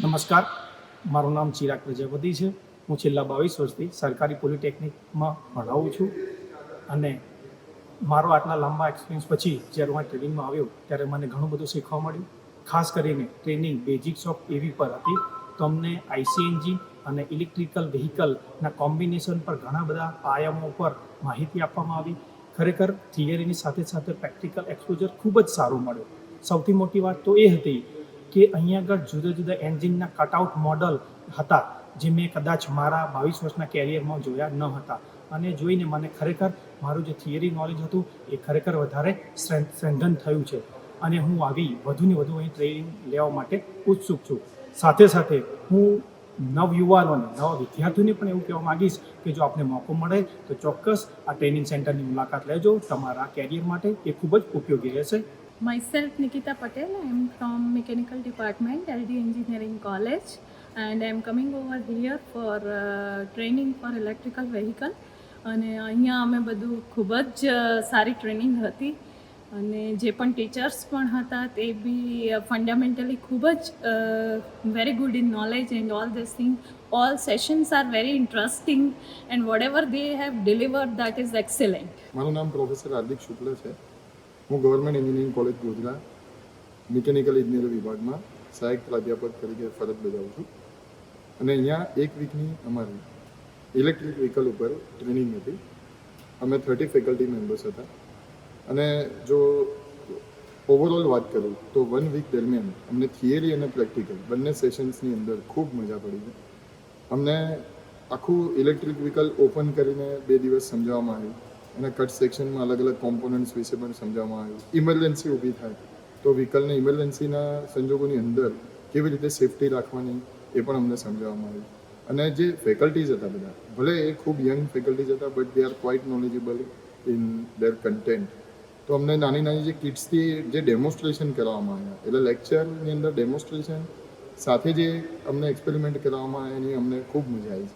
નમસ્કાર, મારું નામ ચિરાગ પ્રજાપતિ છે. હું છેલ્લા 22 વર્ષથી સરકારી પોલિટેકનિકમાં ભણાવું છું અને મારો આટલા લાંબા એક્સપિરિયન્સ પછી જ્યારે હું ટ્રેનિંગમાં આવ્યો ત્યારે મને ઘણું બધું શીખવા મળ્યું. ખાસ કરીને ટ્રેનિંગ બેઝિક્સ ઓફ એવી પર હતી. તો અમને આઈસી એન્જિન અને ઇલેક્ટ્રિકલ વ્હીકલના કોમ્બિનેશન પર ઘણા બધા આયામો પર માહિતી આપવામાં આવી. ખરેખર થિયરીની સાથે સાથે પ્રેક્ટિકલ એક્સપોઝર ખૂબ જ સારું મળ્યું. સૌથી મોટી વાત તો એ હતી કે અહીંયા આગળ જુદા જુદા એન્જિનના કટઆઉટ મોડલ હતા જે મેં કદાચ મારા 22 વર્ષના કેરિયરમાં જોયા ન હતા. અને જોઈને મને ખરેખર મારું જે થિયરી નોલેજ હતું એ ખરેખર વધારે સ્ટ્રેન્થન થયું છે. અને હું આવી વધુને વધુ અહીં ટ્રેનિંગ લેવા માટે ઉત્સુક છું. સાથે સાથે હું નવયુવાનોને નવા વિદ્યાર્થીઓને પણ એવું કહેવા માગીશ કે જો આપને મોકો મળે તો ચોક્કસ આ ટ્રેનિંગ સેન્ટરની મુલાકાત લેજો. તમારા કેરિયર માટે એ ખૂબ જ ઉપયોગી રહેશે. Myself Nikita Patel. I am from Mechanical Department, LD Engineering College, and I am coming over here for training for electrical vehicle. અને અહીંયા અમે બધું ખૂબ જ સારી ટ્રેનિંગ હતી અને જે પણ ટીચર્સ પણ હતા તે બી ફંડામેન્ટલી ખૂબ જ very good in knowledge and all this thing. All sessions are very interesting and what ever they have delivered that is excellent. મારું નામ પ્રોફેસર હાર્દિક શુક્લ છે. હું government engineering college Godhra mechanical ઇજનેરી વિભાગમાં સહાયક પ્રાધ્યાપક તરીકે ફરજ બજાવું છું. અને અહીંયા એક વીકની અમારી ઇલેક્ટ્રિક વ્હીકલ ઉપર ટ્રેનિંગ હતી. અમે 30 ફેકલ્ટી મેમ્બર્સ હતા. અને જો ઓવરઓલ વાત કરું તો 1 વીક દરમિયાન અમને થિયરી અને પ્રેક્ટિકલ બંને સેશન્સની અંદર ખૂબ મજા પડી છે. અમને આખું ઇલેક્ટ્રિક વ્હીકલ ઓપન કરીને 2 દિવસ સમજાવવામાં આવ્યું અને કટ સેક્શનમાં અલગ અલગ કોમ્પોનન્ટ્સ વિશે પણ સમજાવવામાં આવ્યું. ઇમરજન્સી ઊભી થાય તો વ્હીકલને ઇમરજન્સીના સંજોગોની અંદર કેવી રીતે સેફટી રાખવાની એ પણ અમને સમજાવવામાં આવ્યું. અને જે ફેકલ્ટીઝ હતા બધા, ભલે એ ખૂબ યંગ ફેકલ્ટીઝ હતા but they are quite knowledgeable in their content. તો અમને નાની નાની જે કિટ્સથી જે ડેમોન્સ્ટ્રેશન કરવામાં આવ્યા, એટલે લેક્ચરની અંદર ડેમોન્સ્ટ્રેશન સાથે જે અમને એક્સપેરિમેન્ટ કરવામાં આવ્યા એની અમને ખૂબ મજા આવી છે.